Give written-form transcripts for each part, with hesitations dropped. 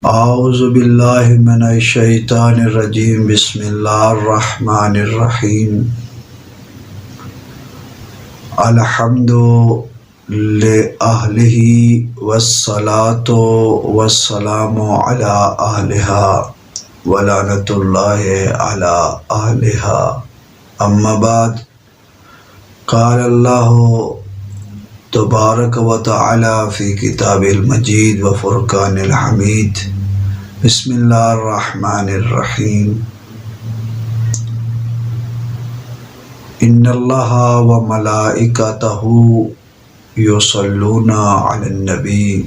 اعوذ باللہ من الشیطان الرجیم بسم اللہ الرحمن الرحیم الحمد للہ والصلاة والسلام علی اہلہا ولعنۃ اللہ علی اہلہا اما بعد قال اللہ تبارک و تعالی فی کتاب المجید و فرقان الحمید بسم اللہ الرحمن الرحیم ان اللہ و ملائکتہ یصلون علی النبی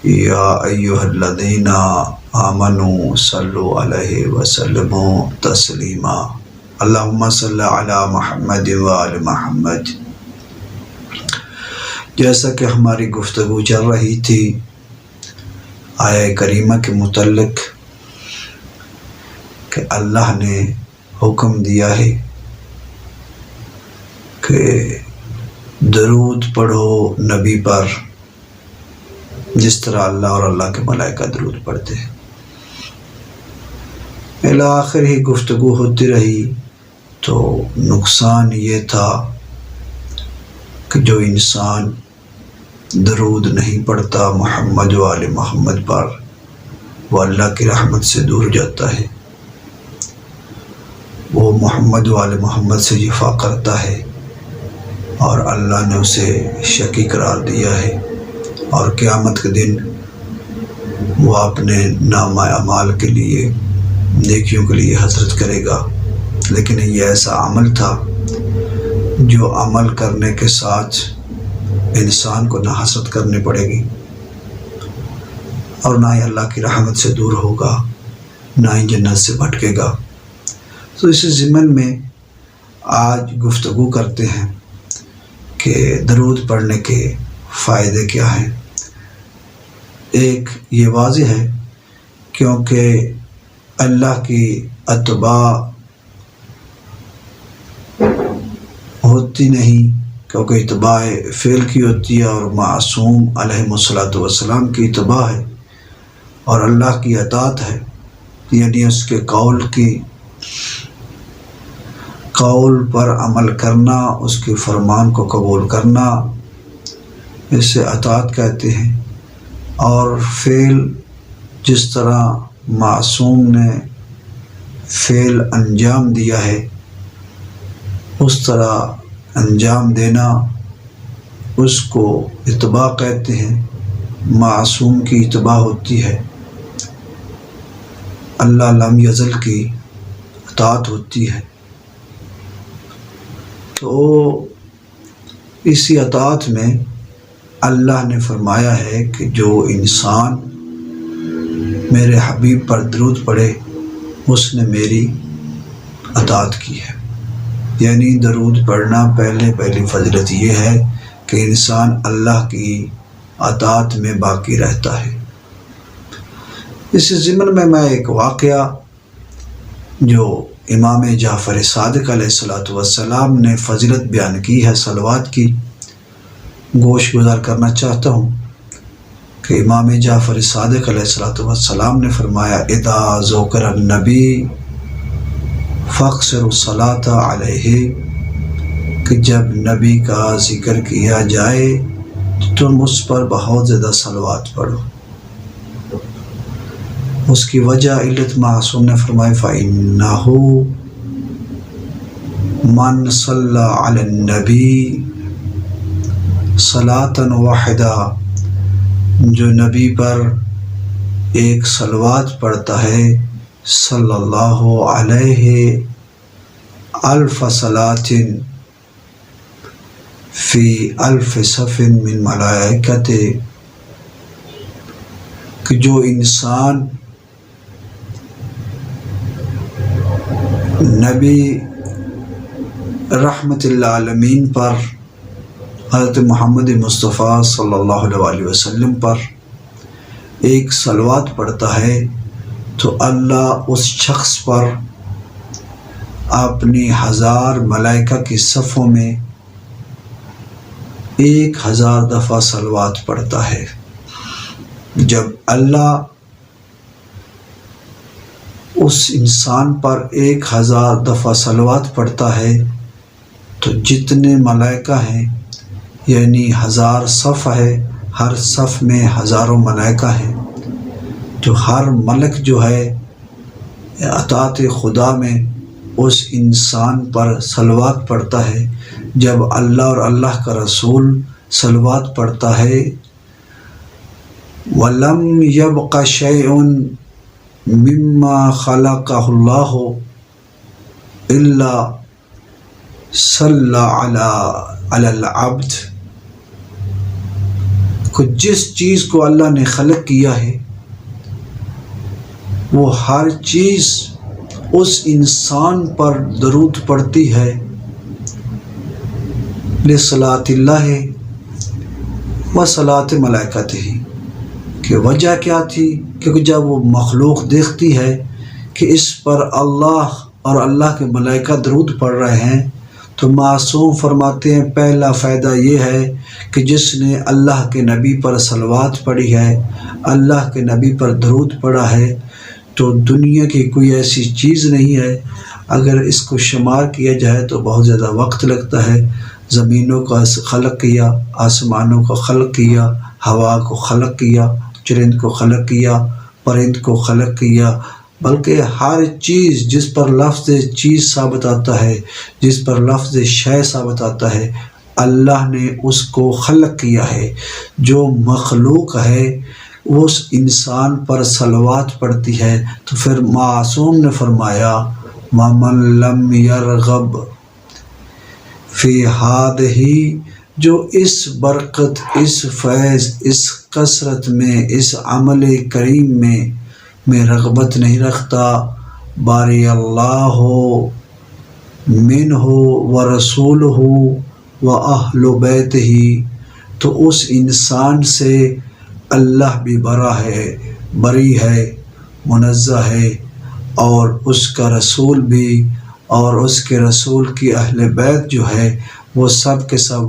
یا ایہا الذین آمنوا صلوا علیہ وسلموا تسلیما اللہم صلی علی محمد و آل محمد۔ جیسا کہ ہماری گفتگو چل رہی تھی آیہ کریمہ کے متعلق کہ اللہ نے حکم دیا ہے کہ درود پڑھو نبی پر جس طرح اللہ اور اللہ کے ملائکہ درود پڑھتے ہیں۔ الی آخر ہی گفتگو ہوتی رہی تو نقصان یہ تھا کہ جو انسان درود نہیں پڑھتا محمد و آل محمد پر وہ اللہ کی رحمت سے دور جاتا ہے، وہ محمد و آل محمد سے جفا کرتا ہے اور اللہ نے اسے شقی قرار دیا ہے، اور قیامت کے دن وہ اپنے نامہ اعمال کے لیے نیکیوں کے لیے حسرت کرے گا۔ لیکن یہ ایسا عمل تھا جو عمل کرنے کے ساتھ انسان کو نہ حسرت کرنی پڑے گی اور نہ ہی اللہ کی رحمت سے دور ہوگا، نہ ہی جنت سے بھٹکے گا۔ تو اس ضمن میں آج گفتگو کرتے ہیں کہ درود پڑھنے کے فائدے کیا ہیں۔ ایک یہ واضح ہے کیونکہ اللہ کی اتباع ہوتی نہیں، کیونکہ اتباع فعل کی ہوتی ہے اور معصوم علیہ الصلوۃ والسلام کی اتباع ہے، اور اللہ کی اطاعت ہے، یعنی اس کے قول پر عمل کرنا، اس کے فرمان کو قبول کرنا، اسے اطاعت کہتے ہیں۔ اور فعل جس طرح معصوم نے فعل انجام دیا ہے اس طرح انجام دینا اس کو اتباع کہتے ہیں، معصوم کی اتباع ہوتی ہے، اللہ لم یزل کی اطاعت ہوتی ہے۔ تو اسی اطاعت میں اللہ نے فرمایا ہے کہ جو انسان میرے حبیب پر درود پڑھے اس نے میری اطاعت کی ہے، یعنی درود پڑھنا پہلی فضیلت یہ ہے کہ انسان اللہ کی اطاعت میں باقی رہتا ہے۔ اس ضمن میں ایک واقعہ جو امام جعفر صادق علیہ الصلوۃ والسلام نے فضیلت بیان کی ہے صلوات کی، گوش گزار کرنا چاہتا ہوں کہ امام جعفر صادق علیہ الصلوۃ والسلام نے فرمایا اذا ذکر النبی فاقصروا الصلاۃ علیہ، کہ جب نبی کا ذکر کیا جائے تو تم اس پر بہت زیادہ صلوات پڑھو۔ اس کی وجہ علت معصوم نے فرمائی فَإِنَّهُ مَنْ صَلَّى عَلَى النَّبِي صَلَاةً وَاحِدَةً، جو نبی پر ایک صلوات پڑھتا ہے صلی اللہ علیہ الف صلاۃ فی الف صف من ملائکۃ، کہ جو انسان نبی رحمت اللہ عالمین پر حضرت محمد مصطفیٰ صلی اللہ علیہ وسلم پر ایک صلوات پڑھتا ہے تو اللہ اس شخص پر اپنی 1000 ملائکہ کی صفوں میں 1000 دفعہ صلوات پڑھتا ہے۔ جب اللہ اس انسان پر 1000 دفعہ صلوات پڑھتا ہے تو جتنے ملائکہ ہیں، یعنی 1000 صف ہے، ہر صف میں ہزاروں ملائکہ ہیں، جو ہر ملک جو ہے اطاعت خدا میں اس انسان پر صلوات پڑھتا ہے۔ جب اللہ اور اللہ کا رسول صلوات پڑھتا ہے، وَلَمْ يَبْقَ شَيْءٌ مِّمَّا خَلَقَهُ اللَّهُ إِلَّا صَلَّى عَلَى الْعَبْدِ، کہ جس چیز کو اللہ نے خلق کیا ہے وہ ہر چیز اس انسان پر درود پڑتی ہے، لصلاۃ اللہ و صلاۃ ملائکتہ۔ کہ وجہ کیا تھی؟ کیونکہ جب وہ مخلوق دیکھتی ہے کہ اس پر اللہ اور اللہ کے ملائکہ درود پڑھ رہے ہیں تو معصوم فرماتے ہیں پہلا فائدہ یہ ہے کہ جس نے اللہ کے نبی پر صلوات پڑھی ہے، اللہ کے نبی پر درود پڑھا ہے، تو دنیا کی کوئی ایسی چیز نہیں ہے، اگر اس کو شمار کیا جائے تو بہت زیادہ وقت لگتا ہے۔ زمینوں کا خلق کیا، آسمانوں کو خلق کیا، ہوا کو خلق کیا، چرند کو خلق کیا، پرند کو خلق کیا، بلکہ ہر چیز جس پر لفظ چیز ثابت آتا ہے، جس پر لفظ شے ثابت آتا ہے، اللہ نے اس کو خلق کیا ہے۔ جو مخلوق ہے اس انسان پر صلوات پڑتی ہے، تو پھر معصوم نے فرمایا وَمَن لَّمْ يَرْغَبْ فِي هَٰذِهِ، جو اس برکت، اس فیض، اس کثرت میں، اس عمل کریم میں رغبت نہیں رکھتا، باری اللہ منہ ورسولہ واہل بیتہ، تو اس انسان سے اللہ بھی بری ہے، منزہ ہے، اور اس کا رسول بھی، اور اس کے رسول کی اہل بیت جو ہے وہ سب کے سب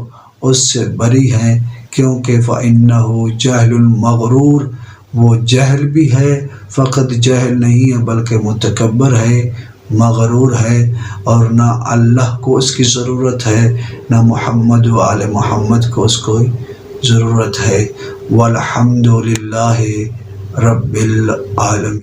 اس سے بری ہیں، کیونکہ فَإِنَّهُ جَهْلٌ مَغْرُورٌ، وہ جہل بھی ہے، فقط جہل نہیں ہے بلکہ متکبر ہے، مغرور ہے، اور نہ اللہ کو اس کی ضرورت ہے، نہ محمد و آل محمد کو اس کو ضرورت ہے۔ وَالْحَمْدُ لِلَّهِ رَبِّ الْعَالَمِينَ۔